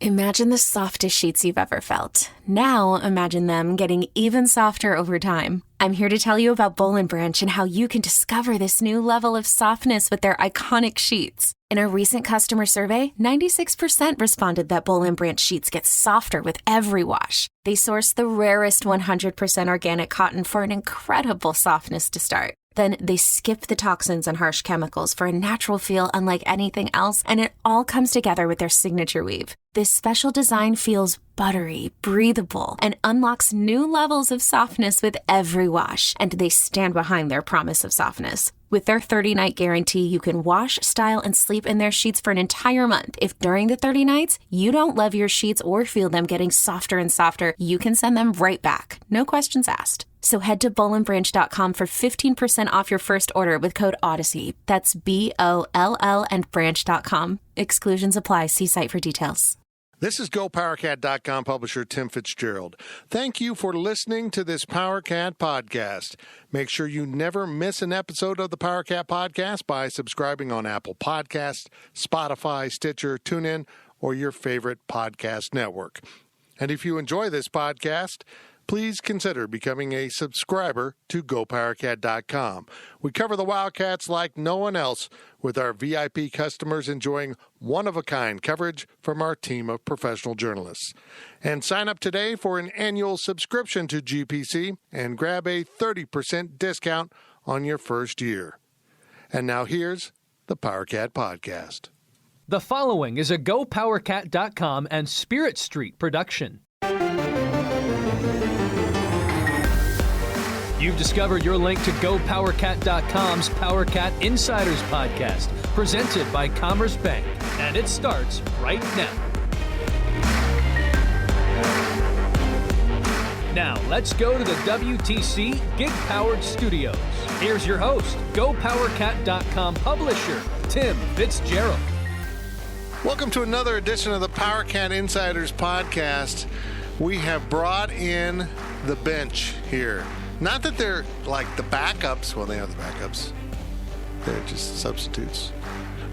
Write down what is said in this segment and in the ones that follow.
Imagine the softest sheets you've ever felt. Now imagine them getting even softer over time. I'm here to tell you about Boll & Branch and how you can discover this new level of softness with their iconic sheets. In a recent customer survey, 96% responded that Boll & Branch sheets get softer with every wash. They source the rarest 100% organic cotton for an incredible softness to start. Then they skip the toxins and harsh chemicals for a natural feel unlike anything else, and it all comes together with their signature weave. This special design feels buttery, breathable, and unlocks new levels of softness with every wash, and they stand behind their promise of softness. With their 30-night guarantee, you can wash, style, and sleep in their sheets for an entire month. If during the 30 nights, you don't love your sheets or feel them getting softer and softer, you can send them right back. No questions asked. So head to bollandbranch.com for 15% off your first order with code Odyssey. That's BOLL and branch.com. Exclusions apply. See site for details. This is GoPowercat.com publisher Tim Fitzgerald. Thank you for listening to this Powercat podcast. Make sure you never miss an episode of the Powercat podcast by subscribing on Apple Podcasts, Spotify, Stitcher, TuneIn, or your favorite podcast network. And if you enjoy this podcast, please consider becoming a subscriber to GoPowercat.com. We cover the Wildcats like no one else, with our VIP customers enjoying one-of-a-kind coverage from our team of professional journalists. And sign up today for an annual subscription to GPC and grab a 30% discount on your first year. And now here's the Powercat Podcast. The following is a GoPowercat.com and Spirit Street production. You've discovered your link to GoPowercat.com's Powercat Insiders Podcast, presented by Commerce Bank, and it starts right now. Now, let's go to the WTC Gig-Powered Studios. Here's your host, GoPowercat.com publisher, Tim Fitzgerald. Welcome to another edition of the Powercat Insiders Podcast. We have brought in the bench here. Not that they're like the backups. Well, they are the backups. They're just substitutes.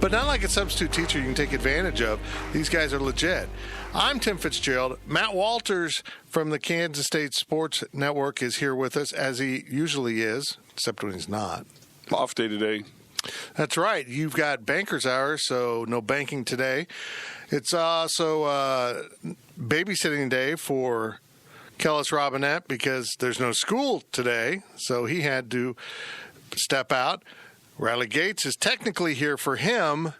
But not like a substitute teacher you can take advantage of. These guys are legit. I'm Tim Fitzgerald. Matt Walters from the Kansas State Sports Network is here with us, as he usually is, except when he's not. Off day today. That's right. You've got banker's hours, so no banking today. It's also babysitting day for Kellis Robinett because there's no school today, so he had to step out. Riley Gates is technically here for him,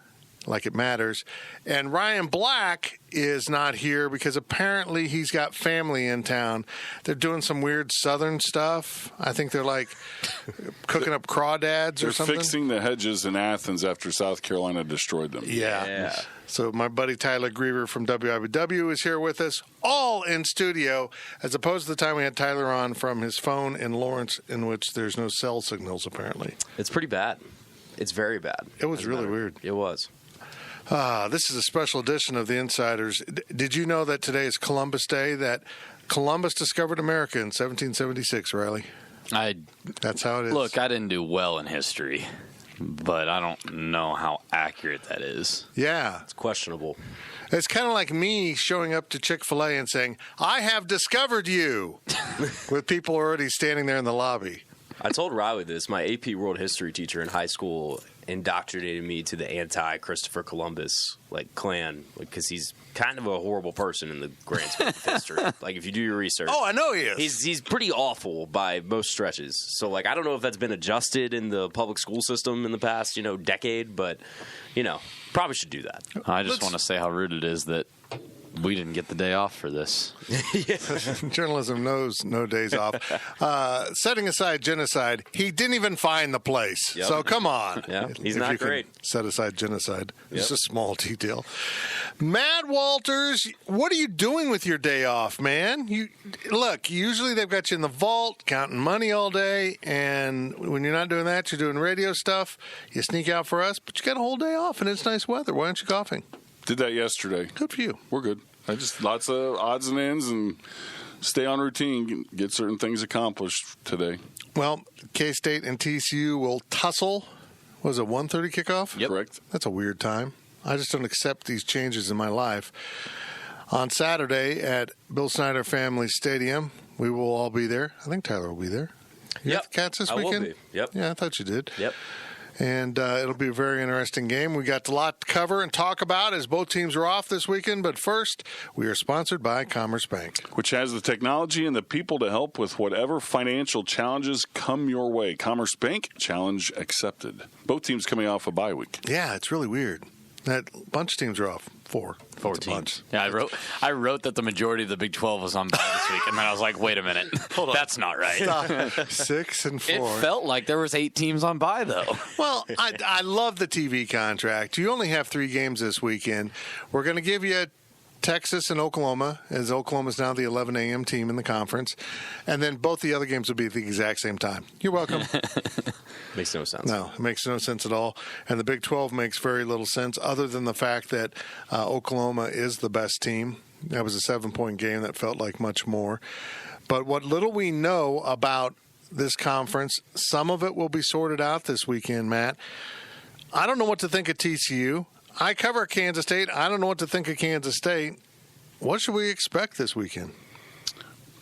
like it matters, and Ryan Black is not here because apparently he's got family in town. They're doing some weird southern stuff. I think they're like cooking up crawdads or something. They're fixing the hedges in Athens after South Carolina destroyed them. Yeah. So my buddy Tyler Griever from WIBW is here with us, all in studio, as opposed to the time we had Tyler on from his phone in Lawrence, in which there's no cell signals, apparently. It's pretty bad. It's very bad. It was really weird. It was. This is a special edition of the Insiders. Did you know that today is Columbus Day, that Columbus discovered America in 1776, Riley? That's how it is. Look, I didn't do well in history, but I don't know how accurate that is. Yeah. It's questionable. It's kind of like me showing up to Chick-fil-A and saying, I have discovered you, with people already standing there in the lobby. I told Riley this. My AP World History teacher in high school indoctrinated me to the anti-Christopher Columbus clan, because he's kind of a horrible person in the grand scheme of history. Like, if you do your research. Oh, I know he is. He's pretty awful by most stretches. So, I don't know if that's been adjusted in the public school system in the past, decade, but, probably should do that. I just want to say how rude it is that we didn't get the day off for this. Journalism knows no days off. Setting aside genocide, he didn't even find the place. Yep. So come on. Yeah, he's not great. Set aside genocide. It's a small detail. Matt Walters, what are you doing with your day off, man? Look, usually they've got you in the vault counting money all day, and when you're not doing that, you're doing radio stuff. You sneak out for us, but you got a whole day off, and it's nice weather. Why aren't you golfing? Did that yesterday. Good for you. We're good. I just lots of odds and ends and stay on routine, get certain things accomplished today. Well, K-State and TCU will tussle. Was it 1:30 kickoff? Yep. Correct. That's a weird time. I just don't accept these changes in my life. on Saturday at Bill Snyder Family Stadium. We will all be there. I think Tyler will be there. You got the Cats this weekend? I will be. Yep. Yeah, I thought you did. Yep. And it'll be a very interesting game. We got a lot to cover and talk about as both teams are off this weekend. But first, we are sponsored by Commerce Bank, which has the technology and the people to help with whatever financial challenges come your way. Commerce Bank, challenge accepted. Both teams coming off a bye week. Yeah, it's really weird. That bunch of teams are off. 4 teams. Yeah, I wrote that the majority of the Big 12 was on bye this week, and then I was like, wait a minute, that's not right. Stop. 6 and 4. It felt like there was 8 teams on bye though. Well, I love the TV contract. You only have 3 games this weekend. We're going to give you Texas and Oklahoma, as Oklahoma's now the 11 a.m. team in the conference. And then both the other games will be at the exact same time. You're welcome. Makes no sense. No, it makes no sense at all. And the Big 12 makes very little sense other than the fact that Oklahoma is the best team. That was a 7-point game that felt like much more. But what little we know about this conference, some of it will be sorted out this weekend, Matt. I don't know what to think of TCU. I cover Kansas State. I don't know what to think of Kansas State. What should we expect this weekend?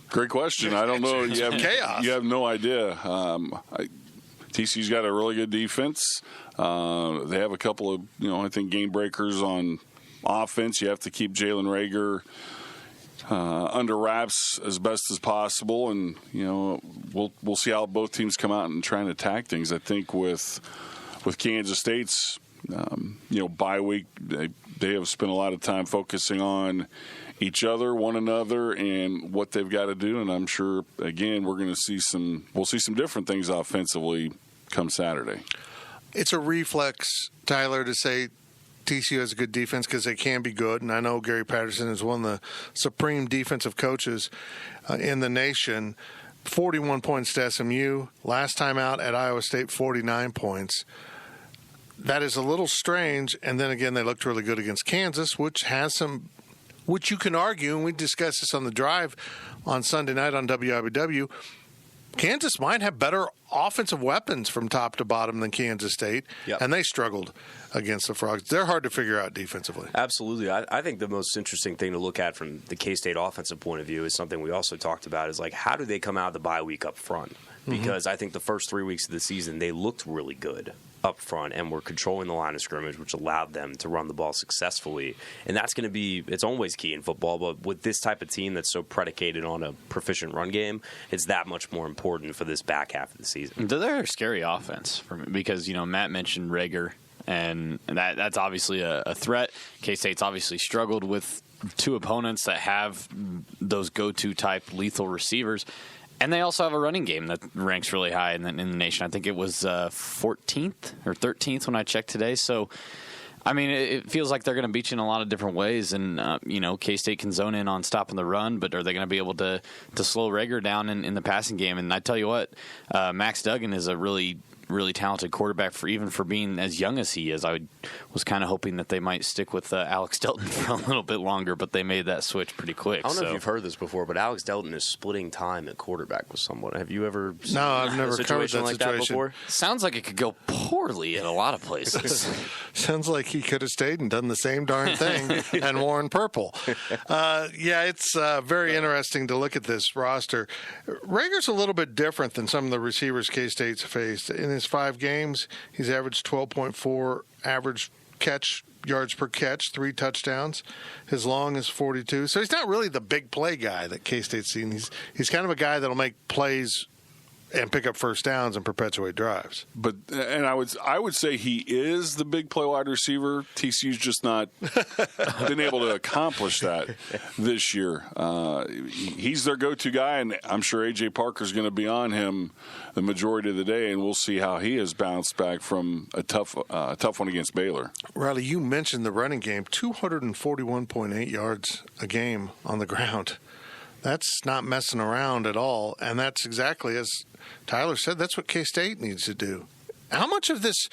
Great question. I don't know. You have chaos. You have no idea. TCU's got a really good defense. They have a couple of, I think game breakers on offense. You have to keep Jalen Reagor under wraps as best as possible, and we'll see how both teams come out and try and attack things. I think with Kansas State's bye week, they have spent a lot of time focusing on each other, one another, and what they've got to do. And I'm sure, again, we'll see some different things offensively come Saturday. It's a reflex, Tyler, to say TCU has a good defense because they can be good. And I know Gary Patterson is one of the supreme defensive coaches in the nation. 41 points to SMU. Last time out at Iowa State, 49 points. That is a little strange. And then again, they looked really good against Kansas, which you can argue, and we discussed this on the drive on Sunday night on WIBW, Kansas might have better offensive weapons from top to bottom than Kansas State, and they struggled against the Frogs. They're hard to figure out defensively. Absolutely. I think the most interesting thing to look at from the K-State offensive point of view is something we also talked about, is like, how do they come out of the bye week up front? Because I think the first 3 weeks of the season, they looked really good up front and were controlling the line of scrimmage, which allowed them to run the ball successfully. And that's going to be – it's always key in football, but with this type of team that's so predicated on a proficient run game, it's that much more important for this back half of the season. They're a scary offense for me because, Matt mentioned Reagor, and that's obviously a threat. K-State's obviously struggled with 2 opponents that have those go-to type lethal receivers. And they also have a running game that ranks really high in the nation. I think it was 14th or 13th when I checked today. So, it feels like they're going to beat you in a lot of different ways. And, K-State can zone in on stopping the run, but are they going to be able to slow Reagor down in the passing game? And I tell you what, Max Duggan is a really talented quarterback for being as young as he is. I was kind of hoping that they might stick with Alex Delton for a little bit longer, but they made that switch pretty quick. I don't know if you've heard this before, but Alex Delton is splitting time at quarterback with someone. Have you ever seen I've never covered that like situation. That before? Sounds like it could go poorly in a lot of places. Sounds like he could have stayed and done the same darn thing and worn purple. It's very interesting to look at this roster. Reagor's a little bit different than some of the receivers K-State's faced. In his 5 games, he's averaged 12.4 average yards per catch, 3 touchdowns. His long is 42. So he's not really the big play guy that K-State's seen. He's kind of a guy that'll make plays and pick up first downs and perpetuate drives. But I would say he is the big play wide receiver. TCU's just not been able to accomplish that this year. He's their go-to guy, and I'm sure A.J. Parker's going to be on him the majority of the day, and we'll see how he has bounced back from a tough one against Baylor. Riley, you mentioned the running game, 241.8 yards a game on the ground. That's not messing around at all, and that's exactly, as Tyler said, that's what K-State needs to do. How much of this,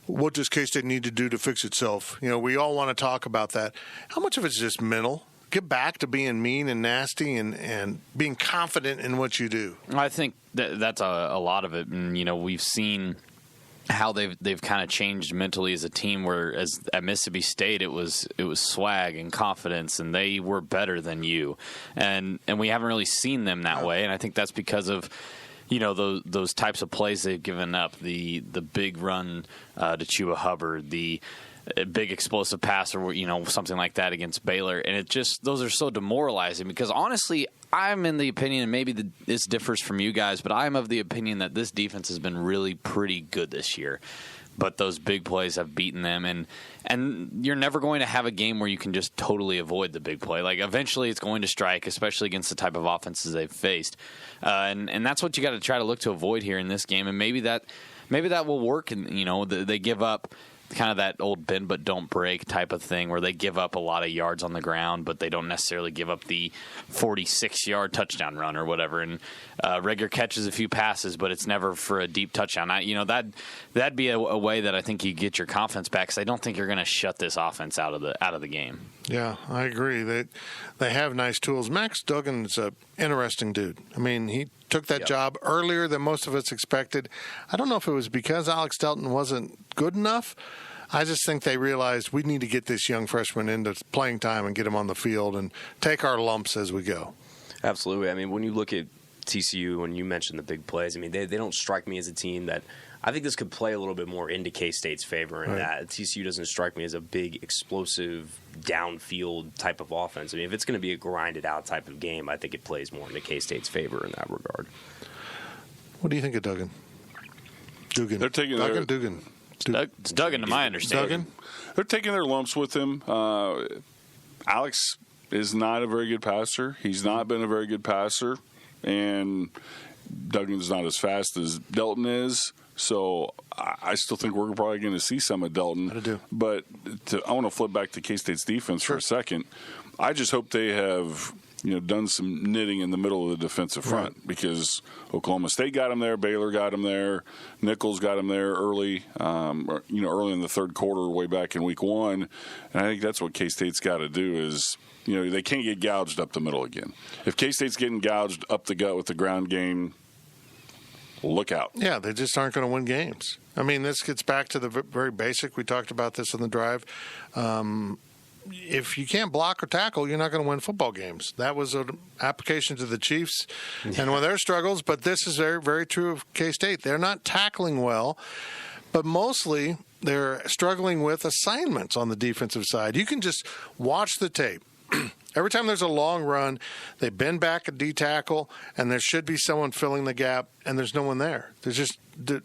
what does K-State need to do to fix itself? We all want to talk about that. How much of it's just mental? Get back to being mean and nasty and being confident in what you do. I think that's a lot of it. And, we've seen how they've kind of changed mentally as a team, whereas at Mississippi State it was swag and confidence, and they were better than you, and we haven't really seen them that way, and I think that's because of those types of plays they've given up, the big run to Chuba Hubbard, the big explosive pass, or something like that against Baylor, and those are so demoralizing because honestly, I'm in the opinion, and maybe this differs from you guys, but I'm of the opinion that this defense has been really pretty good this year. But those big plays have beaten them, and you're never going to have a game where you can just totally avoid the big play. Like eventually, it's going to strike, especially against the type of offenses they've faced, and that's what you got to try to look to avoid here in this game. And maybe that will work. And they give up kind of that old bend but don't break type of thing where they give up a lot of yards on the ground, but they don't necessarily give up the 46-yard touchdown run or whatever. And Reagor catches a few passes, but it's never for a deep touchdown. That'd be a way that I think you get your confidence back, because I don't think you're going to shut this offense out of the game. Yeah, I agree. They have nice tools. Max Duggan's an interesting dude. I mean, he took that job earlier than most of us expected. I don't know if it was because Alex Delton wasn't good enough. I just think they realized we need to get this young freshman into playing time and get him on the field and take our lumps as we go. Absolutely. I mean, when you look at TCU and you mentioned the big plays, I mean, they don't strike me as a team that I think this could play a little bit more into K-State's favor in that TCU doesn't strike me as a big, explosive, downfield type of offense. I mean, if it's going to be a grinded-out type of game, I think it plays more into K-State's favor in that regard. What do you think of Duggan? They're taking Duggan. It's Duggan, to my understanding. They're taking their lumps with him. Alex is not a very good passer. He's not been a very good passer, and Duggan's not as fast as Delton is. So I still think we're probably going to see some of Delton. I do. But I want to flip back to K-State's defense for a second. I just hope they have done some knitting in the middle of the defensive front, because Oklahoma State got him there, Baylor got him there, Nichols got him there early, early in the third quarter, way back in week one. And I think that's what K-State's got to do is, they can't get gouged up the middle again. If K-State's getting gouged up the gut with the ground game, look out. Yeah, they just aren't going to win games. I mean, this gets back to the very basic. We talked about this on the drive. If you can't block or tackle, you're not going to win football games. That was an application to the Chiefs and one of their struggles, but this is very, very true of K-State. They're not tackling well, but mostly they're struggling with assignments on the defensive side. You can just watch the tape. Every time there's a long run, they bend back a D-tackle, and there should be someone filling the gap, and there's no one there. There's just the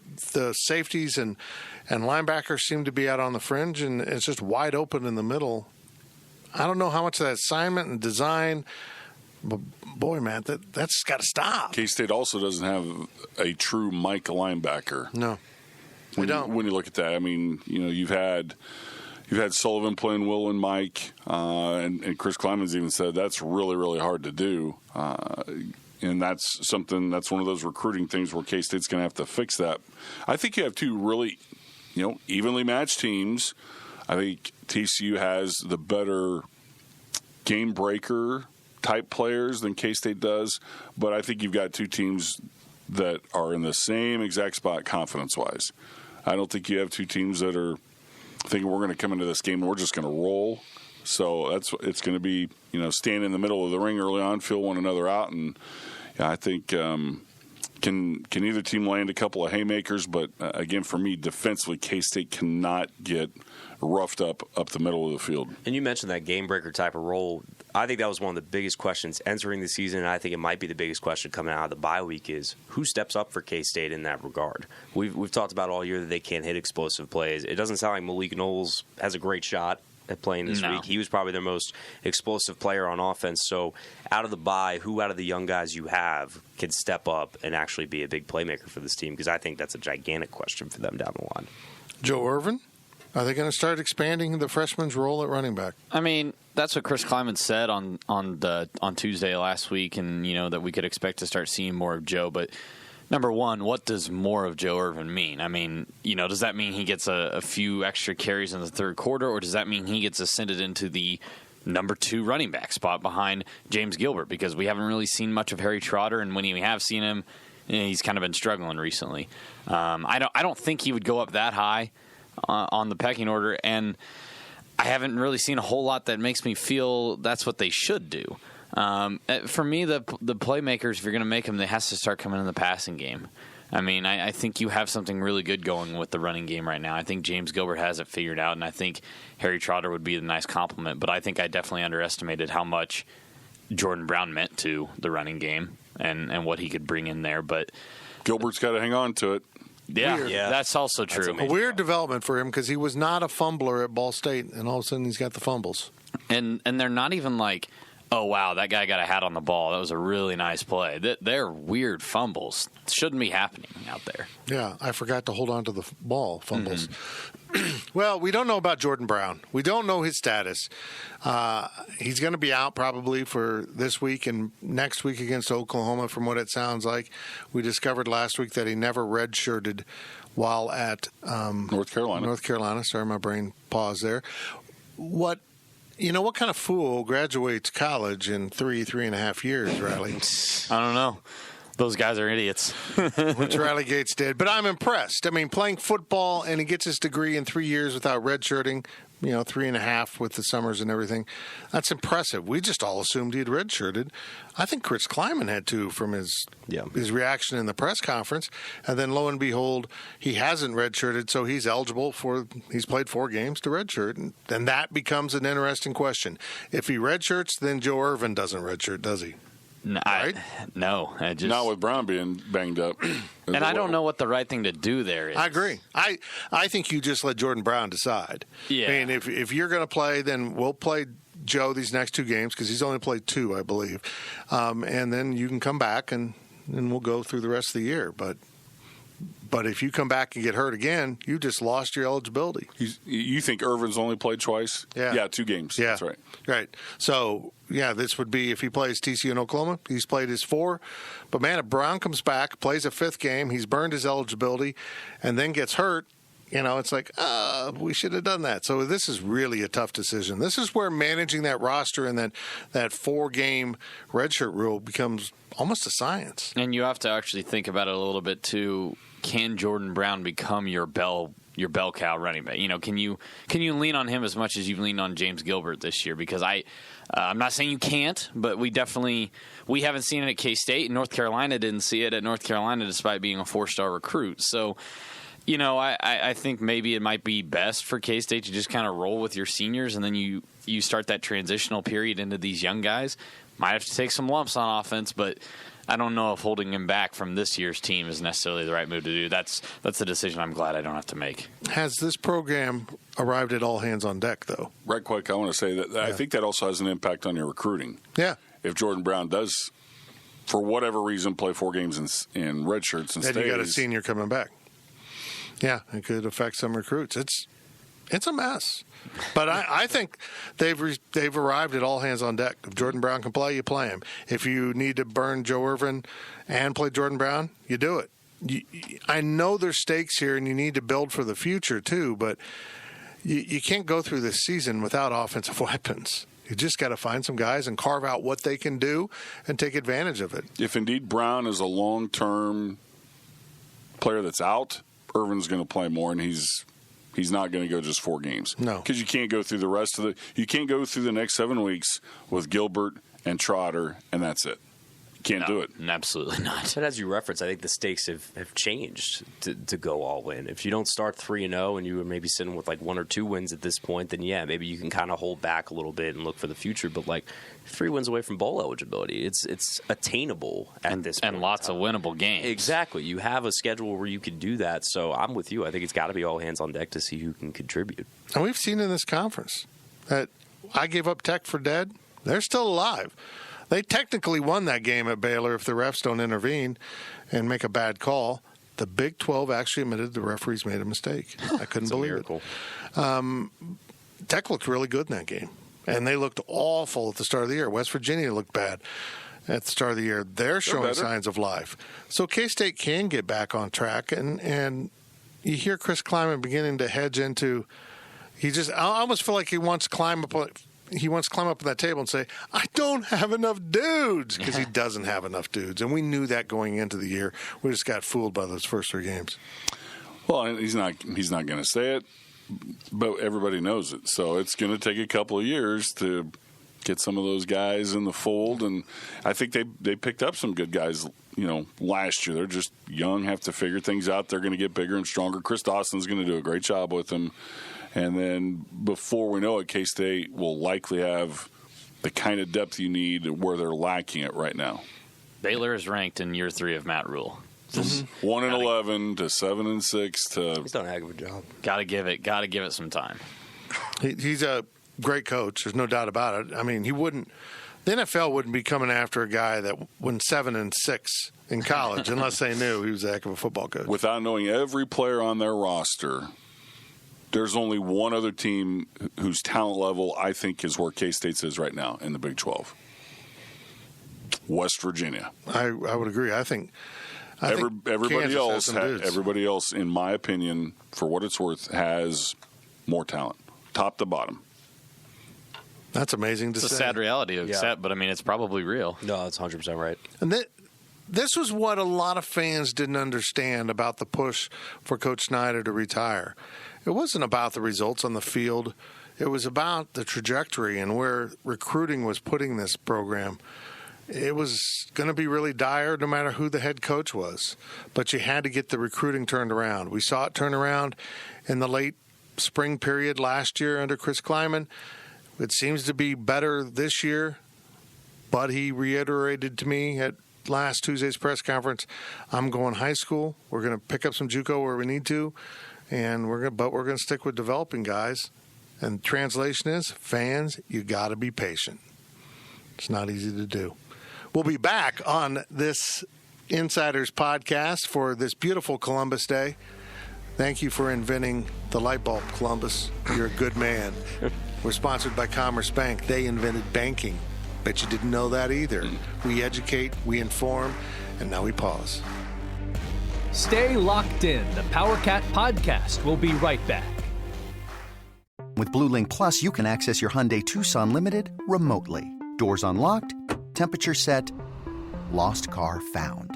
safeties and linebackers seem to be out on the fringe, and it's just wide open in the middle. I don't know how much of that assignment and design, but boy, man, that's got to stop. K-State also doesn't have a true Mike linebacker. No, we don't. When you look at that, I mean, you've had Sullivan playing Will and Mike, and Chris Kleiman's even said that's really, really hard to do. And that's one of those recruiting things where K-State's going to have to fix that. I think you have two really, evenly matched teams. I think TCU has the better game breaker type players than K-State does, but I think you've got two teams that are in the same exact spot confidence-wise. I don't think you have two teams that are thinking we're going to come into this game and we're just going to roll. So it's going to be, stand in the middle of the ring early on, feel one another out, and I think can either team land a couple of haymakers. But again, for me, defensively, K-State cannot get roughed up the middle of the field. And you mentioned that game breaker type of role. I think that was one of the biggest questions entering the season, and I think it might be the biggest question coming out of the bye week is who steps up for K-State in that regard. We've talked about all year that they can't hit explosive plays. It doesn't sound like Malik Knowles has a great shot at playing this week. He was probably their most explosive player on offense. So out of the bye, who out of the young guys you have can step up and actually be a big playmaker for this team? Because I think that's a gigantic question for them down the line. Joe Irvin? Are they going to start expanding the freshman's role at running back? I mean, that's what Chris Kleiman said on Tuesday last week, and that we could expect to start seeing more of Joe. But number one, what does more of Joe Irvin mean? I mean, does that mean he gets a few extra carries in the third quarter, or does that mean he gets ascended into the number 2 running back spot behind James Gilbert? Because we haven't really seen much of Harry Trotter, and when we have seen him, he's kind of been struggling recently. I don't think he would go up that high on the pecking order, and I haven't really seen a whole lot that makes me feel that's what they should do. For me, the playmakers, if you're going to make them, they has to start coming in the passing game. I mean, I think you have something really good going with the running game right now. I think James Gilbert has it figured out, and I think Harry Trotter would be a nice compliment. But I think I definitely underestimated how much Jordan Brown meant to the running game and what he could bring in there. But Gilbert's got to hang on to it. Yeah, that's also true. A weird development for him because he was not a fumbler at Ball State, and all of a sudden he's got the fumbles. And they're not even like, oh, wow, that guy got a hat on the ball. That was a really nice play. They're weird fumbles. Shouldn't be happening out there. Yeah, I forgot to hold on to the ball fumbles. Well, we don't know about Jordan Brown. We don't know his status. He's going to be out probably for this week and next week against Oklahoma, from what it sounds like. We discovered last week that he never redshirted while at North Carolina. Sorry, my brain paused there. What kind of fool graduates college in 3.5 years, Riley? I don't know. Those guys are idiots. Which Riley Gates did. But I'm impressed. I mean, playing football, and he gets his degree in 3 years without redshirting, 3.5 with the summers and everything. That's impressive. We just all assumed he had redshirted. I think Chris Kleiman had to from his reaction in the press conference. And then lo and behold, he hasn't redshirted, so he's eligible he's played 4 games to redshirt. And that becomes an interesting question. If he redshirts, then Joe Irvin doesn't redshirt, does he? Right? No. Not with Brown being banged up. And I don't know what the right thing to do there is. I agree. I think you just let Jordan Brown decide. Yeah. I mean, if you're going to play, then we'll play Joe these next 2 games because he's only played 2, I believe. And then you can come back and we'll go through the rest of the year. But if you come back and get hurt again, you just lost your eligibility. You think Irvin's only played twice? Yeah. 2 games. Yeah. That's right. Right. So, this would be if he plays TCU and Oklahoma, he's played his 4. But, man, if Brown comes back, plays a 5th game, he's burned his eligibility, and then gets hurt, it's like, we should have done that. So this is really a tough decision. This is where managing that roster and that 4-game redshirt rule becomes almost a science. And you have to actually think about it a little bit, too. Can Jordan Brown become your bell cow running back? Can you lean on him as much as you've leaned on James Gilbert this year? Because I'm not saying you can't, but we haven't seen it at K-State, and North Carolina didn't see it at North Carolina despite being a 4-star recruit. So, I think maybe it might be best for K-State to just kind of roll with your seniors, and then you start that transitional period into these young guys. Might have to take some lumps on offense, but I don't know if holding him back from this year's team is necessarily the right move to do. That's a decision I'm glad I don't have to make. Has this program arrived at all hands on deck, though? Right quick, I want to say that I think that also has an impact on your recruiting. Yeah. If Jordan Brown does, for whatever reason, play 4 games in red shirts and then stays. You got a senior coming back. Yeah, it could affect some recruits. It's a mess. But I think they've arrived at all hands on deck. If Jordan Brown can play, you play him. If you need to burn Joe Irvin and play Jordan Brown, you do it. I know there's stakes here, and you need to build for the future too, but you can't go through this season without offensive weapons. You just got to find some guys and carve out what they can do and take advantage of it. If indeed Brown is a long-term player that's out, Irvin's going to play more, and he's not going to go just 4 games. No. Because you can't go through you can't go through the next 7 weeks with Gilbert and Trotter, and that's it. You can't do it. Absolutely not. But as you referenced, I think the stakes have changed to go all in. If you don't start 3-0 and you were maybe sitting with 1 or 2 wins at this point, then maybe you can kind of hold back a little bit and look for the future. But 3 wins away from bowl eligibility, it's attainable at this point. And lots of winnable games. Exactly. You have a schedule where you can do that. So I'm with you. I think it's got to be all hands on deck to see who can contribute. And we've seen in this conference that I gave up Tech for dead. They're still alive. They technically won that game at Baylor if the refs don't intervene and make a bad call. The Big 12 actually admitted the referees made a mistake. I couldn't believe it. Tech looked really good in that game, and they looked awful at the start of the year. West Virginia looked bad at the start of the year. They're showing signs of life. So K-State can get back on track, and you hear Chris Kleiman beginning to hedge into – I almost feel like he wants to climb up he wants to climb up on that table and say, I don't have enough dudes, because he doesn't have enough dudes. And we knew that going into the year. We just got fooled by those first 3 games. Well, he's not going to say it, but everybody knows it. So it's going to take a couple of years to get some of those guys in the fold. And I think they picked up some good guys, last year. They're just young, have to figure things out. They're going to get bigger and stronger. Chris Dawson's going to do a great job with them. And then before we know it, K-State will likely have the kind of depth you need where they're lacking it right now. Baylor is ranked in year 3 of Matt Rule. 1-11 to 7-6 to. He's done a heck of a job. Got to give it some time. He's a great coach. There's no doubt about it. I mean, the NFL wouldn't be coming after a guy that went 7-6 in college unless they knew he was a heck of a football coach. Without knowing every player on their roster, there's only one other team whose talent level I think is where K-State's is right now in the Big 12. West Virginia. I would agree. I think everybody else, in my opinion, for what it's worth, has more talent, top to bottom. That's amazing to say. It's a sad reality to accept, but I mean, it's probably real. No, that's 100% right. And this was what a lot of fans didn't understand about the push for Coach Snyder to retire. It wasn't about the results on the field. It was about the trajectory and where recruiting was putting this program. It was going to be really dire no matter who the head coach was. But you had to get the recruiting turned around. We saw it turn around in the late spring period last year under Chris Kleiman. It seems to be better this year, but he reiterated to me at last Tuesday's press conference, I'm going high school. We're going to pick up some JUCO where we need to, and we're going to stick with developing guys. And translation is, fans, you got to be patient. It's not easy to do. We'll be back on this Insiders Podcast for this beautiful Columbus Day. Thank you for inventing the light bulb, Columbus. You're a good man. We're sponsored by Commerce Bank. They invented banking. Bet you didn't know that either. We educate, we inform, and now we pause. Stay locked in. The Powercat Podcast will be right back. With Blue Link Plus, you can access your Hyundai Tucson Limited remotely. Doors unlocked, temperature set, lost car found.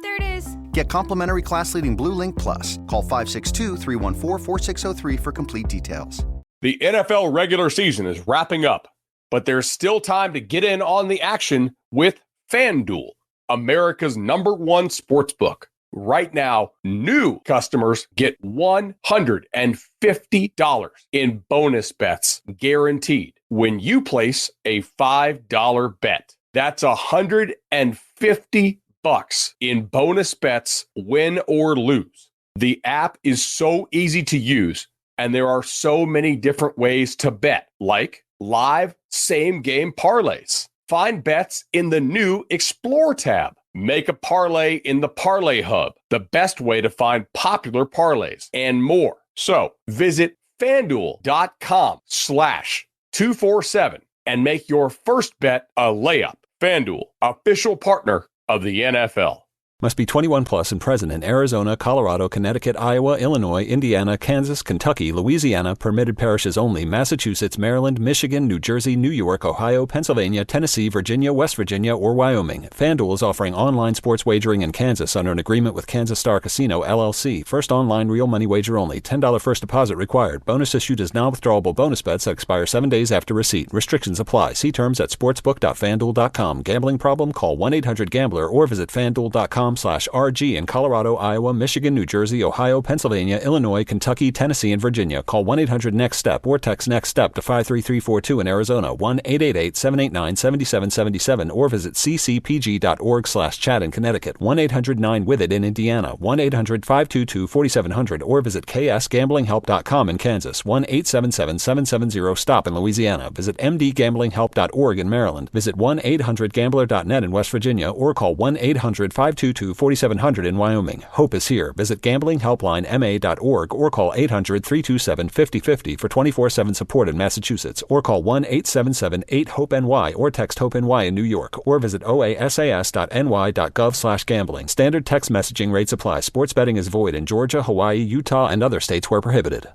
There it is. Get complimentary class-leading Blue Link Plus. Call 562-314-4603 for complete details. The NFL regular season is wrapping up, but there's still time to get in on the action with FanDuel, America's #1 sportsbook. Right now, new customers get $150 in bonus bets guaranteed when you place a $5 bet. That's $150 in bonus bets, win or lose. The app is so easy to use, and there are so many different ways to bet, like live same-game parlays. Find bets in the new Explore tab. Make a parlay in the Parlay Hub, the best way to find popular parlays, and more. So visit FanDuel.com/247 and make your first bet a layup. FanDuel, official partner of the NFL. Must be 21 plus and present in Arizona, Colorado, Connecticut, Iowa, Illinois, Indiana, Kansas, Kentucky, Louisiana, permitted parishes only, Massachusetts, Maryland, Michigan, New Jersey, New York, Ohio, Pennsylvania, Tennessee, Virginia, West Virginia, or Wyoming. FanDuel is offering online sports wagering in Kansas under an agreement with Kansas Star Casino, LLC. First online real money wager only. $10 first deposit required. Bonus issued as non-withdrawable bonus bets that expire 7 days after receipt. Restrictions apply. See terms at sportsbook.fanduel.com. Gambling problem? Call 1-800-GAMBLER or visit fanduel.com/RG in Colorado, Iowa, Michigan, New Jersey, Ohio, Pennsylvania, Illinois, Kentucky, Tennessee, and Virginia. Call 1-800-NEXT-STEP or text NEXT-STEP to 53342 in Arizona, 1-888-789-7777, or visit ccpg.org/chat in Connecticut, 1-800-9-WITH-IT in Indiana, 1-800-522-4700, or visit ksgamblinghelp.com in Kansas, 1-877-770-STOP in Louisiana. Visit mdgamblinghelp.org in Maryland. Visit 1-800-GAMBLER.net in West Virginia, or call 1-800-522-4700 in Wyoming. Hope is here. Visit gamblinghelplinema.org or call 800-327-5050 for 24/7 support in Massachusetts, or call 1-877-8-HOPE-NY or text HOPE-NY in New York, or visit oasas.ny.gov/gambling. Standard text messaging rates apply. Sports betting is void in Georgia, Hawaii, Utah, and other states where prohibited.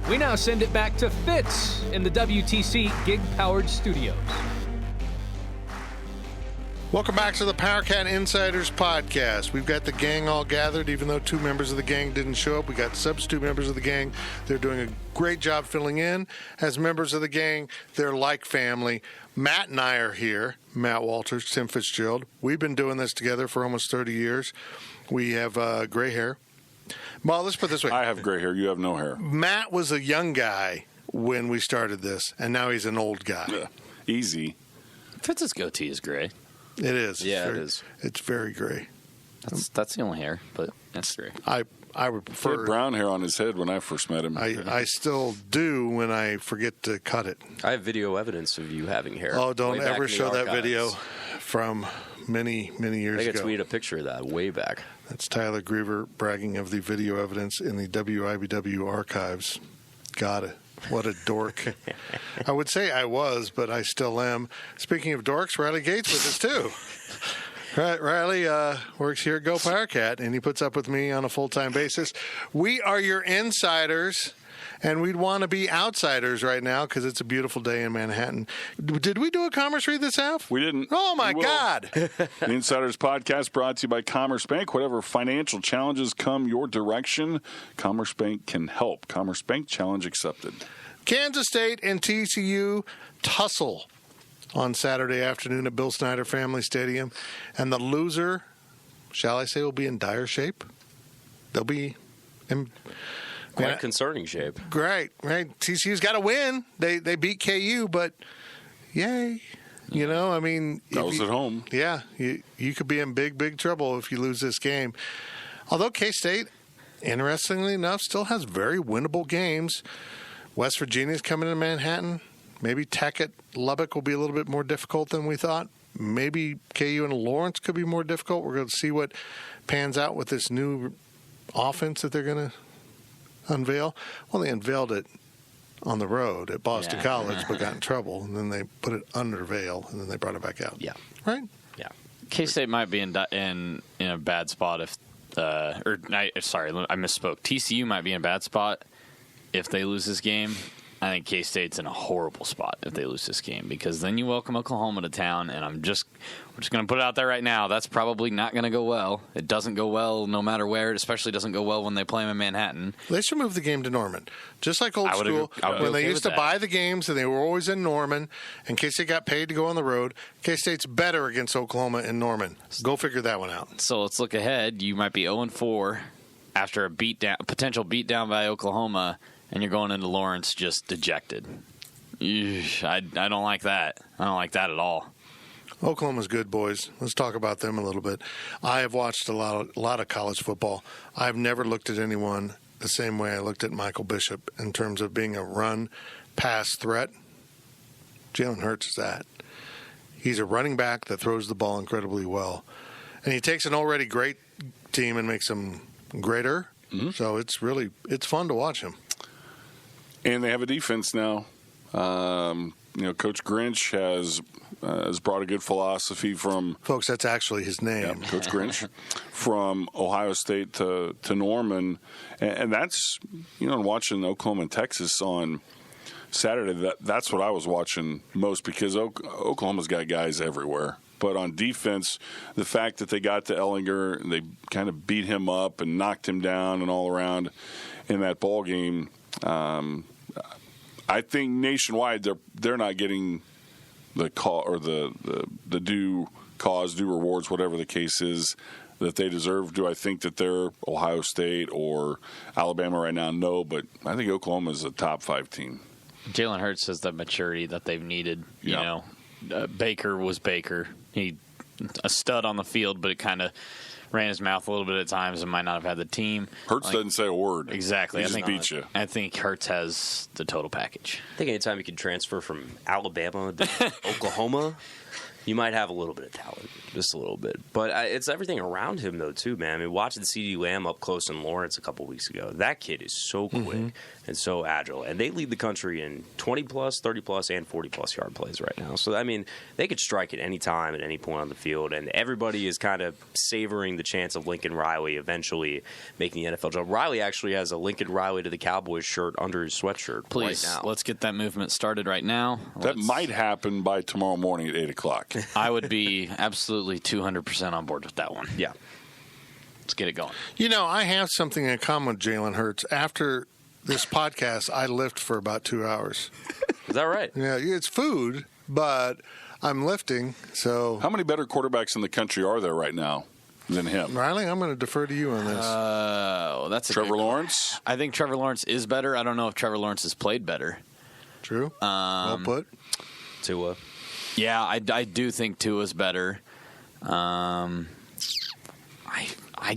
We now send it back to Fitz in the WTC gig-powered studios. Welcome back to the Powercat Insiders Podcast. We've got the gang all gathered, even though 2 members of the gang didn't show up. We got substitute members of the gang. They're doing a great job filling in. As members of the gang, they're like family. Matt and I are here. Matt Walters, Tim Fitzgerald. We've been doing this together for almost 30 years. We have gray hair. Well, let's put it this way. I have gray hair. You have no hair. Matt was a young guy when we started this, and now he's an old guy. Yeah. Easy. Fitz's goatee is gray. It is. Yeah, it is. It's very gray. That's the only hair, but that's gray. I would He prefer had brown hair on his head when I first met him. I still do when I forget to cut it. I have video evidence of you having hair. Oh, don't way back ever in the show that archives. video from many, many years I think I ago. tweeted a picture of that way back. That's Tyler Griever bragging of the video evidence in the WIBW archives. Got it. What a dork. I would say I was, but I still am. Speaking of dorks, Riley Gates with us, too. Right, Riley works here at Go Powercat, and he puts up with me on a full-time basis. We are your insiders, and we'd want to be outsiders right now because it's a beautiful day in Manhattan. Did we do a commerce read this half? We didn't. Oh, my We will. God. The Insiders Podcast brought to you by Commerce Bank. Whatever financial challenges come your direction, Commerce Bank can help. Commerce Bank challenge accepted. Kansas State and TCU tussle on Saturday afternoon at Bill Snyder Family Stadium. And the loser, shall I say, will be in dire shape. They'll be in Quite concerning shape. Great, right. TCU's got to win. They beat KU, but yay. You know, I mean. That was at home. Yeah, you could be in big, big trouble if you lose this game. Although K-State, interestingly enough, still has very winnable games. West Virginia's coming to Manhattan. Maybe Tech at Lubbock will be a little bit more difficult than we thought. Maybe KU and Lawrence could be more difficult. We're going to see what pans out with this new offense that they're going to unveil. Well, they unveiled it on the road at Boston College, but got in trouble. And then they put it under veil, and then they brought it back out. Yeah. Right? Yeah. K-State might be in a bad spot if I misspoke. TCU might be in a bad spot if they lose this game. I think K-State's in a horrible spot if they lose this game because then you welcome Oklahoma to town, and we're just going to put it out there right now. That's probably not going to go well. It doesn't go well no matter where. It especially doesn't go well when they play them in Manhattan. They should move the game to Norman. Just like old school, when they okay used to buy the games and they were always in Norman, in case they got paid to go on the road. K-State's better against Oklahoma in Norman. Go figure that one out. So let's look ahead. You might be 0-4 after a potential beatdown by Oklahoma, and you're going into Lawrence just dejected. I don't like that. I don't like that at all. Oklahoma's good, boys. Let's talk about them a little bit. I have watched a lot of college football. I've never looked at anyone the same way I looked at Michael Bishop in terms of being a run-pass threat. Jalen Hurts is that. He's a running back that throws the ball incredibly well. And he takes an already great team and makes them greater. Mm-hmm. So it's fun to watch him. And they have a defense now. Coach Grinch has brought a good philosophy from... Folks, that's actually his name. Yeah, Coach Grinch from Ohio State to Norman. And that's, watching Oklahoma and Texas on Saturday, that's what I was watching most because Oklahoma's got guys everywhere. But on defense, the fact that they got to Ellinger, and they kind of beat him up and knocked him down and all around in that ball game... I think nationwide they're not getting the call or the due rewards, whatever the case is, that they deserve. Do I think that they're Ohio State or Alabama right now? No, but I think Oklahoma is a top 5 team. Jalen Hurts has the maturity that they've needed. Baker was Baker. He a stud on the field, but it kind of ran his mouth a little bit at times and might not have had the team. Hurts doesn't say a word. Exactly. He just beats you. I think Hurts has the total package. I think anytime you can transfer from Alabama to Oklahoma, You might have a little bit of talent, just a little bit. But it's everything around him, though, too, man. I mean, watching CeeDee Lamb up close in Lawrence a couple weeks ago, that kid is so quick and so agile. And they lead the country in 20-plus, 30-plus, and 40-plus yard plays right now. So, I mean, they could strike at any time, at any point on the field. And everybody is kind of savoring the chance of Lincoln Riley eventually making the NFL jump. Riley actually has a Lincoln Riley to the Cowboys shirt under his sweatshirt. Please, right now. Let's get that movement started right now. That might happen by tomorrow morning at 8 o'clock. I would be absolutely 200% on board with that one. Yeah. Let's get it going. You know, I have something in common with Jalen Hurts. After this podcast, I lift for about 2 hours. Is that right? Yeah, it's food, but I'm lifting. So, How many better quarterbacks in the country are there right now than him? Riley, I'm going to defer to you on this. That's Trevor Lawrence? I think Trevor Lawrence is better. I don't know if Trevor Lawrence has played better. True. Well put. Tua. Yeah, I do think Tua's better. I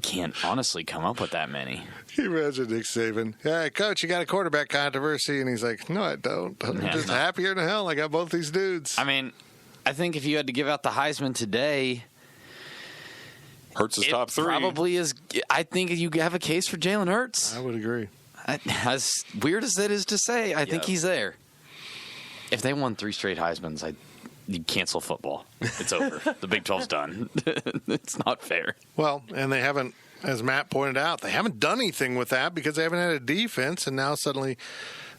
can't honestly come up with that many. Can you imagine Nick Saban? Hey, Coach, you got a quarterback controversy. And he's like, no, I don't. I'm just happier than hell. I got both these dudes. I mean, I think if you had to give out the Heisman today, Hurts is top 3. Probably is. I think you have a case for Jalen Hurts. I would agree. As weird as that is to say, I think he's there. If they won 3 straight Heismans, you'd cancel football. It's over. The Big 12's done. It's not fair. Well, and they haven't, as Matt pointed out, they haven't done anything with that because they haven't had a defense, and now suddenly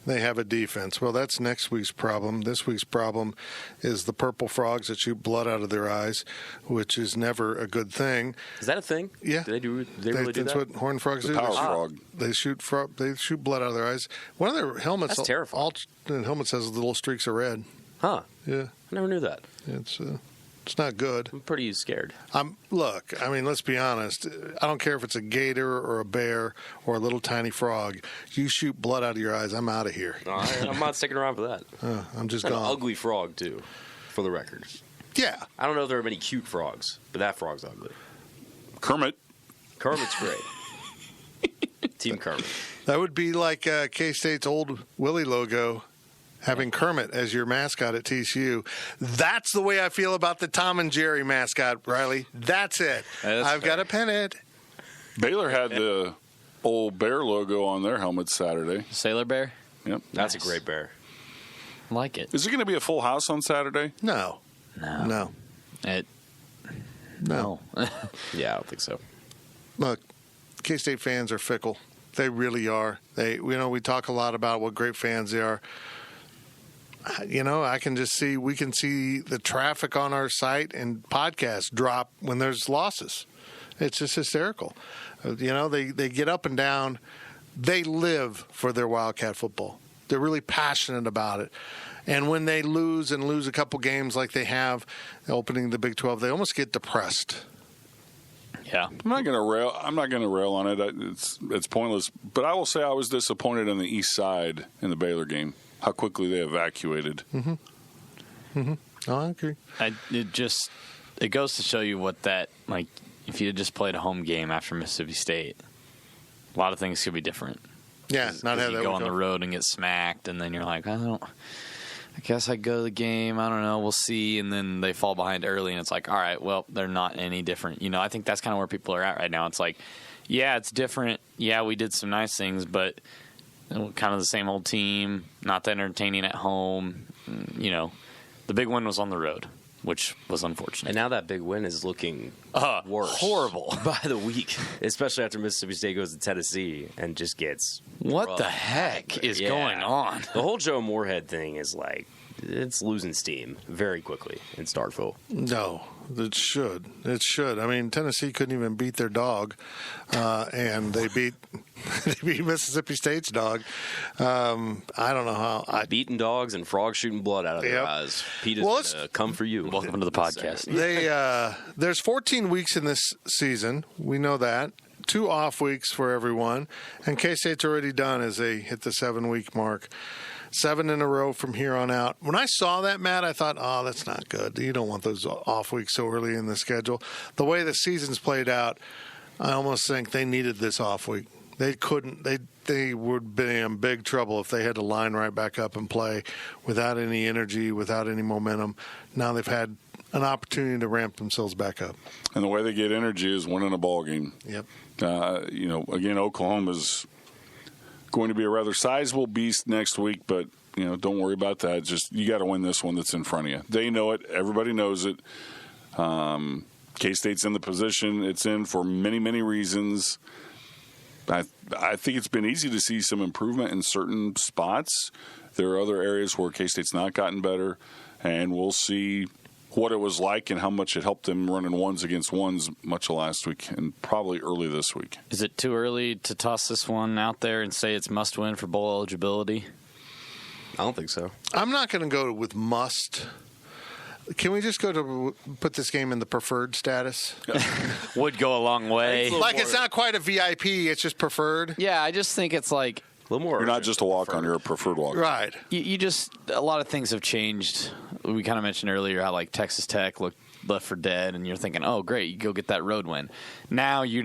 they have a defense. Well, that's next week's problem. This week's problem is the purple frogs that shoot blood out of their eyes, which is never a good thing. Is that a thing? Yeah. Do they really do that? That's what horned frogs do. Power frog. They shoot blood out of their eyes. One of their helmets, That's terrifying. All the helmets has little streaks of red. Huh. Yeah. I never knew that. It's not good. I'm pretty scared. Look, I mean, let's be honest. I don't care if it's a gator or a bear or a little tiny frog. You shoot blood out of your eyes, I'm out of here. No, I'm not sticking around for that. I'm just An gone. ugly frog, too, for the record. Yeah. I don't know if there are many cute frogs, but that frog's ugly. Kermit's great. Team Kermit. That would be like K-State's old Willie logo, having Kermit as your mascot at TCU. That's the way I feel about the Tom and Jerry mascot, Riley. That's it. I've got to pin it. Baylor had the old bear logo on their helmets Saturday. Sailor Bear? Yep. That's a great bear. I like it. Is it going to be a full house on Saturday? No. No. No. Yeah, I don't think so. Look, K-State fans are fickle. They really are. We talk a lot about what great fans they are. I can just see, we can see the traffic on our site and podcast drop when there's losses. It's just hysterical. They get up and down. They live for their Wildcat football. They're really passionate about it. And when they lose a couple games like they have opening the Big 12, they almost get depressed. Yeah. I'm not going to rail on it. It's pointless. But I will say I was disappointed on the east side in the Baylor game. How quickly they evacuated. Mm-hmm. Mm-hmm. Oh, I agree. It goes to show you what that, like, if you had just played a home game after Mississippi State, a lot of things could be different. Yeah, not have you that. Go on the road and get smacked, and then you're like, I guess I go to the game. I don't know. We'll see. And then they fall behind early, and it's like, all right, well, they're not any different. I think that's kind of where people are at right now. It's like, yeah, it's different. Yeah, we did some nice things, but kind of the same old team, not that entertaining at home. The big win was on the road, which was unfortunate. And now that big win is looking worse. Horrible. By the week, especially after Mississippi State goes to Tennessee and just gets what rough. the heck is going on? The whole Joe Moorhead thing is like, it's losing steam very quickly in Starkville. No, it should. It should. I mean, Tennessee couldn't even beat their dog, and they beat Mississippi State's dog. I don't know how. Beating dogs and frogs shooting blood out of their eyes. Pete is going to come for you. Welcome to the podcast. There's 14 weeks in this season. We know that. 2 off weeks for everyone, and K-State's already done as they hit the 7-week mark. 7 in a row from here on out. When I saw that, Matt, I thought, oh, that's not good. You don't want those off weeks so early in the schedule. The way the season's played out, I almost think they needed this off week. They couldn't. They would be in big trouble if they had to line right back up and play without any energy, without any momentum. Now they've had an opportunity to ramp themselves back up. And the way they get energy is winning a ball game. Yep. Again, Oklahoma's going to be a rather sizable beast next week, but don't worry about that. Just you got to win this one that's in front of you. They know it. Everybody knows it. K-State's in the position it's in for many, many reasons. I think it's been easy to see some improvement in certain spots. There are other areas where K-State's not gotten better, and we'll see what it was like and how much it helped them running ones against ones much of last week and probably early this week. Is it too early to toss this one out there and say it's must-win for bowl eligibility? I don't think so. I'm not going to go with must. Can we just go to put this game in the preferred status? Would go a long way. It's not quite a VIP, it's just preferred. Yeah, I just think it's like a little more. You're not just a walk-on, you're a preferred walk-on. Right. You just, a lot of things have changed. We kind of mentioned earlier how like Texas Tech looked left for dead, and you're thinking, oh, great, you go get that road win. Now you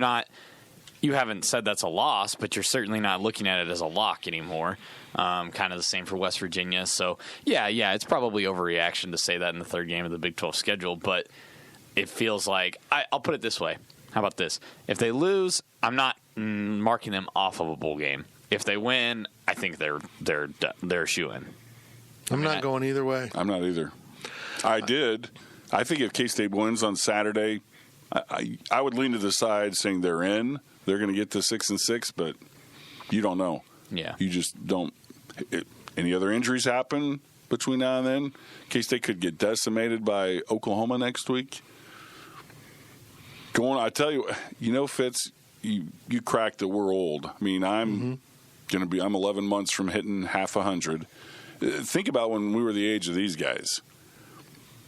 haven't said that's a loss, but you're certainly not looking at it as a lock anymore. Kind of the same for West Virginia. So, yeah, it's probably overreaction to say that in the third game of the Big 12 schedule, but it feels like I'll put it this way. How about this? If they lose, I'm not marking them off of a bowl game. If they win, I think they're shoo-in. I'm not going either way. I'm not either. I think if K-State wins on Saturday, I would lean to the side saying they're in. They're going to get to 6-6, but you don't know. Yeah. You just don't. Any other injuries happen between now and then? K-State could get decimated by Oklahoma next week. I tell you, Fitz, you cracked that we're old. I mean, I'm 11 months from hitting half 100. Think about when we were the age of these guys.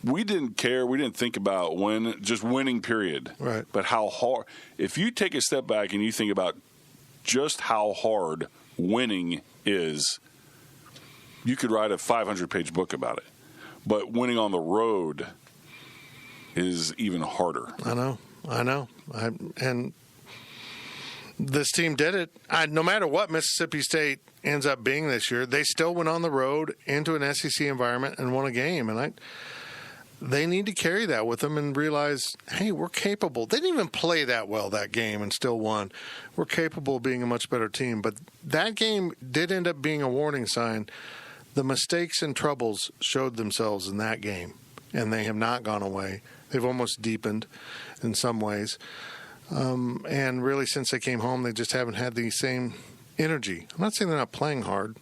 We didn't care. We didn't think about just winning, period. Right. But how hard. If you take a step back and you think about just how hard winning is, you could write a 500-page book about it. But winning on the road is even harder. I know. And this team did it. No matter what Mississippi State ends up being this year, they still went on the road into an SEC environment and won a game. And they need to carry that with them and realize, hey, we're capable. They didn't even play that well that game and still won. We're capable of being a much better team. But that game did end up being a warning sign. The mistakes and troubles showed themselves in that game, and they have not gone away. They've almost deepened in some ways. And really, since they came home, they just haven't had the same energy. I'm not saying they're not playing hard.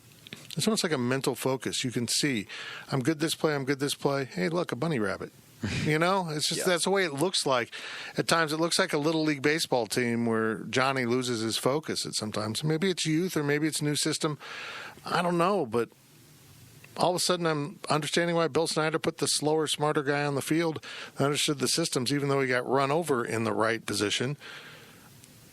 It's almost like a mental focus. You can see, I'm good this play. Hey, look, a bunny rabbit. It's just that's the way it looks like. At times, it looks like a Little League baseball team where Johnny loses his focus at sometimes. Maybe it's youth or maybe it's new system. I don't know, but all of a sudden I'm understanding why Bill Snyder put the slower, smarter guy on the field that understood the systems, even though he got run over in the right position.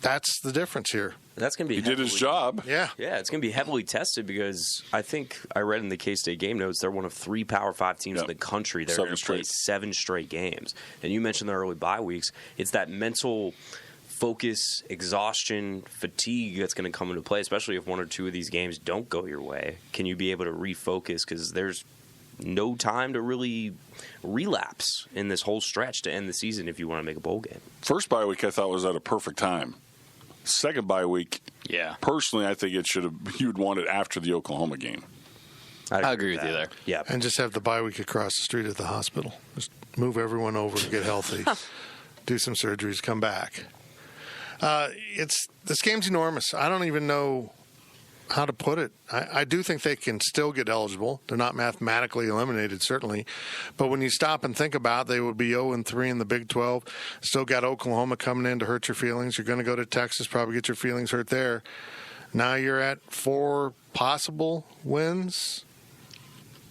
That's the difference here. That's going to be. He did his job. Yeah, it's going to be heavily tested because I think I read in the K-State game notes they're one of 3 Power 5 teams in the country that are going to play 7 straight games. And you mentioned the early bye weeks. It's that mental focus, exhaustion, fatigue that's going to come into play, especially if 1 or 2 of these games don't go your way. Can you be able to refocus? Because there's no time to really relapse in this whole stretch to end the season if you want to make a bowl game. First bye week I thought was at a perfect time. Second bye week, personally, I think you'd want it after the Oklahoma game. I agree with you there. Yeah. And just have the bye week across the street at the hospital. Just move everyone over to get healthy, do some surgeries, come back. This game's enormous. I don't even know how to put it. I do think they can still get eligible. They're not mathematically eliminated, certainly. But when you stop and think about it, they would be 0-3 in the Big 12. Still got Oklahoma coming in to hurt your feelings. You're going to go to Texas, probably get your feelings hurt there. Now you're at 4 possible wins.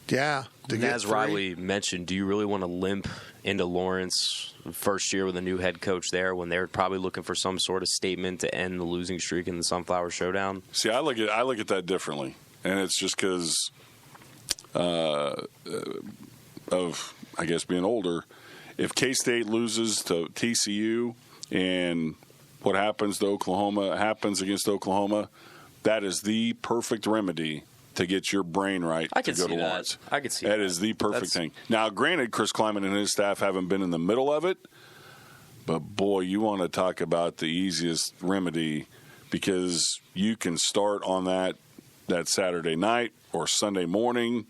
Yeah. As Riley mentioned, do you really want to limp into Lawrence first year with a new head coach there when they're probably looking for some sort of statement to end the losing streak in the Sunflower Showdown? See, I look at that differently, and it's just because of, I guess, being older. If K-State loses to TCU and what happens to Oklahoma happens against Oklahoma, that is the perfect remedy to get your brain right to go to Lawrence. I could see that. That is the perfect thing. Now, granted, Chris Kleiman and his staff haven't been in the middle of it, but, boy, you want to talk about the easiest remedy because you can start on that Saturday night or Sunday morning,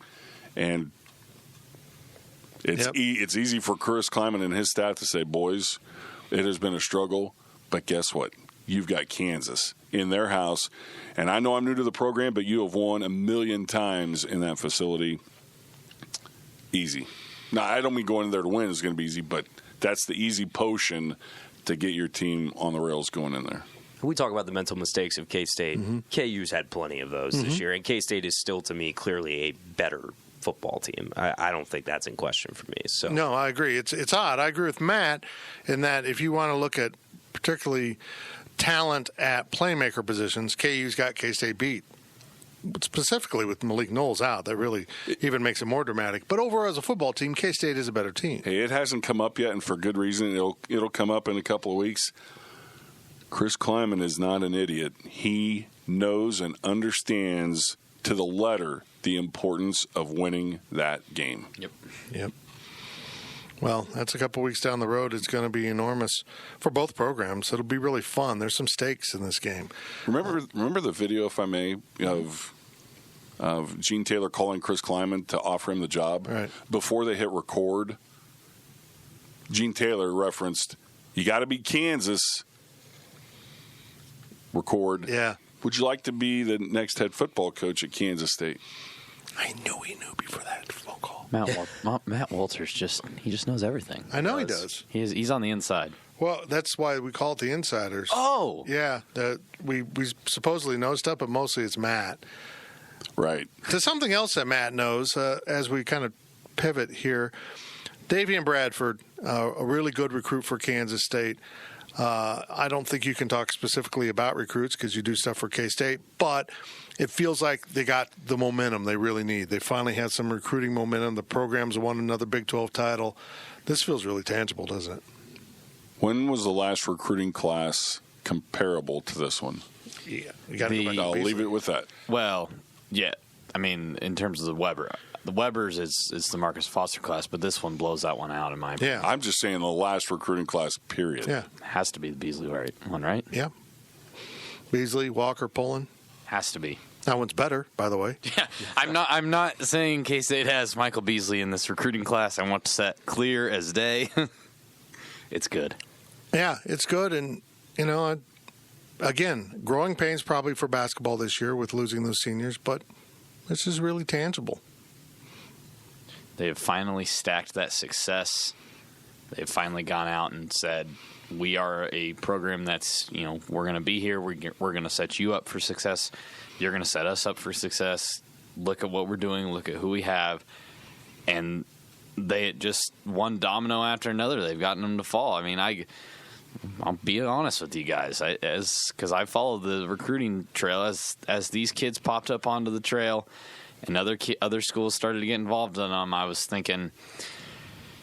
and it's easy for Chris Kleiman and his staff to say, boys, it has been a struggle, but guess what? You've got Kansas in their house. And I know I'm new to the program, but you have won 1,000,000 times in that facility. Easy. Now, I don't mean going in there to win is going to be easy, but that's the easy potion to get your team on the rails going in there. We talk about the mental mistakes of K-State. KU's had plenty of those this year, and K-State is still, to me, clearly a better football team. I don't think that's in question for me. So no, I agree. It's odd. I agree with Matt in that if you want to look at particularly talent at playmaker positions, KU's got K-State beat. Specifically with Malik Knowles out, that really even makes it more dramatic. But overall, as a football team, K-State is a better team. Hey, it hasn't come up yet, and for good reason. It'll come up in a couple of weeks. Chris Kleiman is not an idiot. He knows and understands to the letter the importance of winning that game. Yep. Well, that's a couple weeks down the road. It's going to be enormous for both programs. It'll be really fun. There's some stakes in this game. Remember the video, if I may, of Gene Taylor calling Chris Kleiman to offer him the job? Right. Before they hit record, Gene Taylor referenced, you got to beat Kansas. Record. Yeah. Would you like to be the next head football coach at Kansas State? I knew he knew before that phone call. Matt Walters he just knows everything. I know he does. He's on the inside. Well, that's why we call it the Insiders. Oh, yeah. We supposedly know stuff, but mostly it's Matt. Right. To something else that Matt knows, as we kind of pivot here, Davian Bradford, a really good recruit for Kansas State. I don't think you can talk specifically about recruits because you do stuff for K-State, but it feels like they got the momentum they really need. They finally had some recruiting momentum. The program's won another Big 12 title. This feels really tangible, doesn't it? When was the last recruiting class comparable to this one? Yeah, you got to I'll leave it with that. Well, yeah. I mean, in terms of the Webbers is the Marcus Foster class, but this one blows that one out in my opinion. Yeah. I'm just saying the last recruiting class, period. Yeah. Has to be the Beasley one, right? Yeah. Beasley, Walker, Pullen. Has to be. That one's better, by the way. Yeah. I'm not saying K-State has Michael Beasley in this recruiting class. I want to set clear as day. It's good. Yeah, it's good. And, again, growing pains probably for basketball this year with losing those seniors, but this is really tangible. They have finally stacked that success. They've finally gone out and said, we are a program that's, we're going to be here. We're going to set you up for success. You're going to set us up for success. Look at what we're doing. Look at who we have. And they just one domino after another. They've gotten them to fall. I mean, I'll be honest with you guys, because I followed the recruiting trail as these kids popped up onto the trail, and other schools started to get involved in them. I was thinking,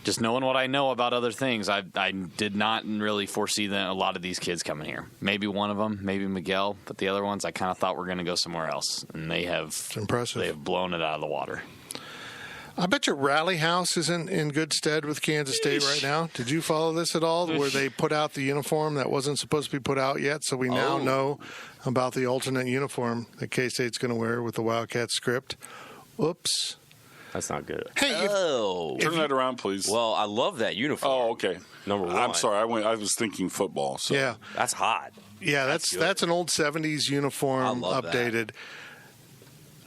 just knowing what I know about other things, I did not really foresee a lot of these kids coming here. Maybe one of them, maybe Miguel, but the other ones I kind of thought were going to go somewhere else, and they have. It's impressive. They have blown it out of the water. I bet your Rally House is in good stead with Kansas State right now. Did you follow this at all, where they put out the uniform that wasn't supposed to be put out yet? So we now know about the alternate uniform that K-State's going to wear with the Wildcat script. Oops. That's not good. Hey, turn that around, please. Well, I love that uniform. Oh, okay. Number one. I'm sorry. I was thinking football. So. Yeah. That's hot. Yeah, that's an old 70s uniform updated.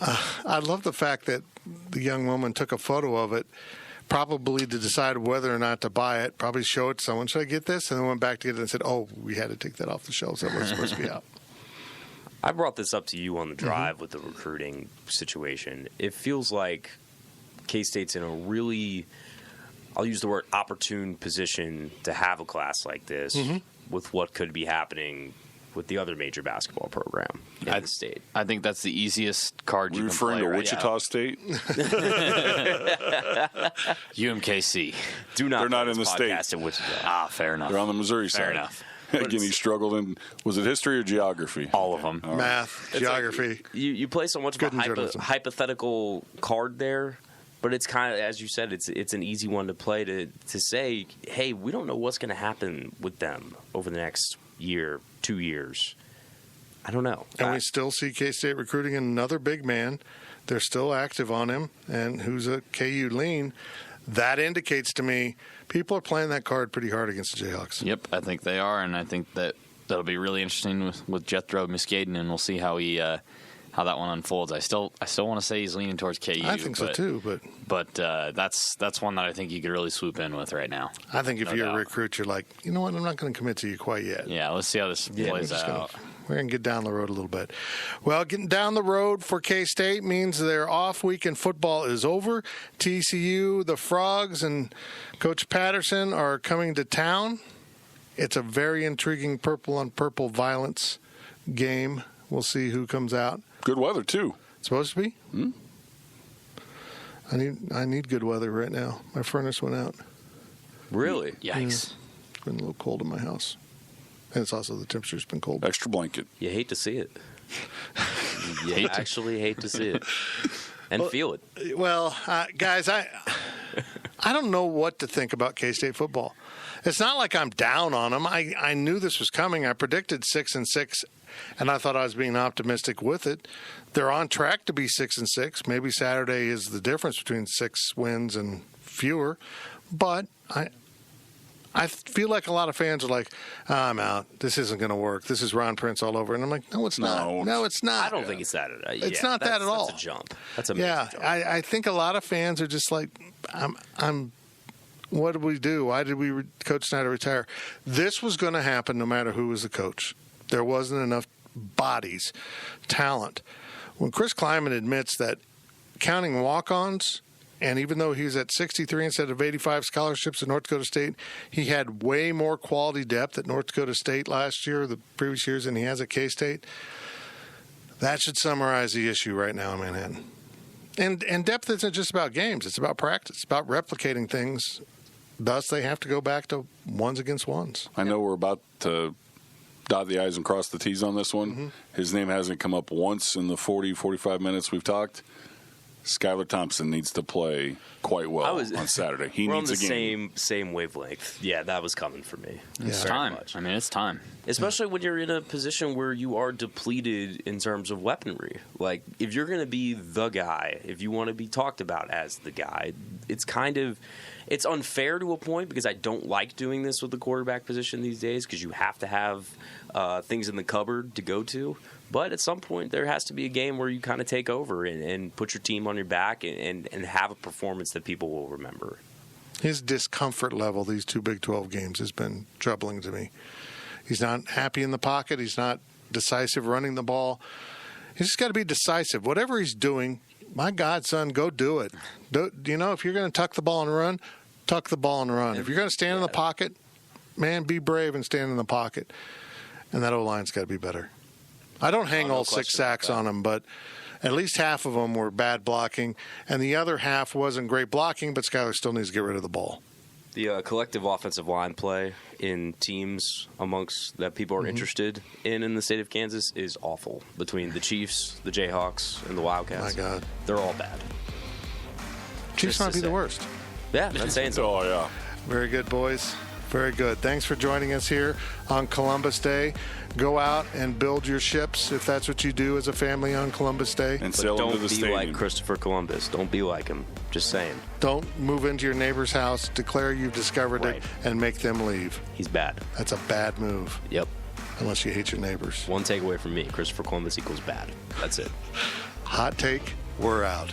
I love the fact that the young woman took a photo of it, probably to decide whether or not to buy it, probably show it to someone. Should I get this? And then went back to get it and said, we had to take that off the shelves. That wasn't supposed to be out. I brought this up to you on the drive with the recruiting situation. It feels like K-State's in a really, I'll use the word opportune position to have a class like this with what could be happening with the other major basketball program in the state. I think that's the easiest card you can play. Referring to Wichita State? UMKC. Do not. They're not in the state. In Wichita. Fair enough. They're on the Missouri side. Fair enough. Again, he struggled in, was it history or geography? All of them. Math, geography. Like you play so much of a hypothetical card there, but it's kind of, as you said, it's an easy one to play to say, hey, we don't know what's going to happen with them over the next year, 2 years. I don't know. And we still see K-State recruiting another big man. They're still active on him, and who's a KU lean. That indicates to me people are playing that card pretty hard against the Jayhawks. Yep, I think they are, and I think that'll be really interesting with Jethro Muscaden, and we'll see how how that one unfolds. I still want to say he's leaning towards KU. I think so too, but that's one that I think you could really swoop in with right now. I think if you're a recruit, you're like, you know what, I'm not going to commit to you quite yet. Yeah, let's see how this plays out. We're going to get down the road a little bit. Well, getting down the road for K-State means their off-week in football is over. TCU, the Frogs, and Coach Patterson are coming to town. It's a very intriguing purple-on-purple violence game. We'll see who comes out. Good weather, too. It's supposed to be? Hmm? I need good weather right now. My furnace went out. Really? Yikes. Yeah. It's been a little cold in my house. And it's also the temperature's been cold. Extra blanket. You hate to see it. You actually hate to see it. And feel it. Well, guys, I don't know what to think about K-State football. It's not like I'm down on them. I knew this was coming. I predicted 6-6, and I thought I was being optimistic with it. They're on track to be 6-6. Maybe Saturday is the difference between 6 wins and fewer. But I feel like a lot of fans are like, I'm out. This isn't going to work. This is Ron Prince all over. And I'm like, no, it's not. No, it's not. I don't think it's that. It's not that at all. That's a jump. That's a major jump. I think a lot of fans are just like, I'm. What did we do? Why did Coach Snyder retire? This was going to happen no matter who was the coach. There wasn't enough bodies, talent. When Chris Kleiman admits that counting walk-ons, and even though he's at 63 instead of 85 scholarships at North Dakota State, he had way more quality depth at North Dakota State last year, the previous years, than he has at K-State. That should summarize the issue right now in Manhattan. And depth isn't just about games. It's about practice. It's about replicating things. Thus, they have to go back to ones against ones. I know we're about to dot the I's and cross the T's on this one. Mm-hmm. His name hasn't come up once in the 40, 45 minutes we've talked. Skylar Thompson needs to play quite well on Saturday. He needs a game. We're on the same wavelength. Yeah, that was coming for me. It's time. I mean, it's time. Especially when you're in a position where you are depleted in terms of weaponry. Like, if you're going to be the guy, if you want to be talked about as the guy, it's unfair to a point because I don't like doing this with the quarterback position these days because you have to have things in the cupboard to go to. But at some point, there has to be a game where you kind of take over and put your team on your back and have a performance that people will remember. His discomfort level these two Big 12 games has been troubling to me. He's not happy in the pocket. He's not decisive running the ball. He's just got to be decisive. Whatever he's doing, my God, son, go do it. If you're going to tuck the ball and run, tuck the ball and run. If you're going to stand in the pocket, man, be brave and stand in the pocket. And that O-line's got to be better. I don't hang all 6 sacks on him, but at least half of them were bad blocking, and the other half wasn't great blocking, but Skylar still needs to get rid of the ball. The collective offensive line play in teams amongst that people are interested in the state of Kansas is awful. Between the Chiefs, the Jayhawks, and the Wildcats. My God. They're all bad. Chiefs might be the worst. Yeah, that's saying so. Oh, yeah. Very good, boys. Very good. Thanks for joining us here on Columbus Day. Go out and build your ships if that's what you do as a family on Columbus Day. And sail into the stadium. Don't be like Christopher Columbus. Don't be like him. Just saying. Don't move into your neighbor's house, declare you've discovered it, and make them leave. He's bad. That's a bad move. Yep. Unless you hate your neighbors. One takeaway from me. Christopher Columbus equals bad. That's it. Hot take. We're out.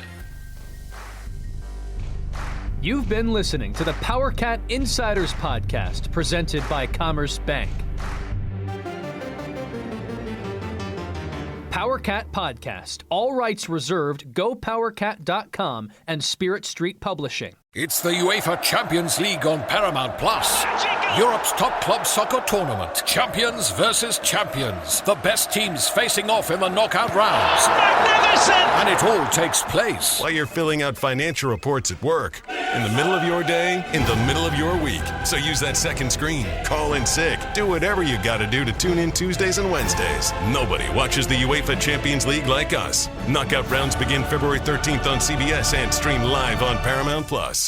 You've been listening to the Powercat Insiders Podcast, presented by Commerce Bank. Powercat Podcast. All rights reserved. GoPowercat.com and Spirit Street Publishing. It's the UEFA Champions League on Paramount Plus. Europe's top club soccer tournament. Champions versus champions. The best teams facing off in the knockout rounds. Magnificent! And it all takes place while you're filling out financial reports at work, in the middle of your day, in the middle of your week. So use that second screen. Call in sick. Do whatever you got to do to tune in Tuesdays and Wednesdays. Nobody watches the UEFA Champions League like us. Knockout rounds begin February 13th on CBS and stream live on Paramount Plus.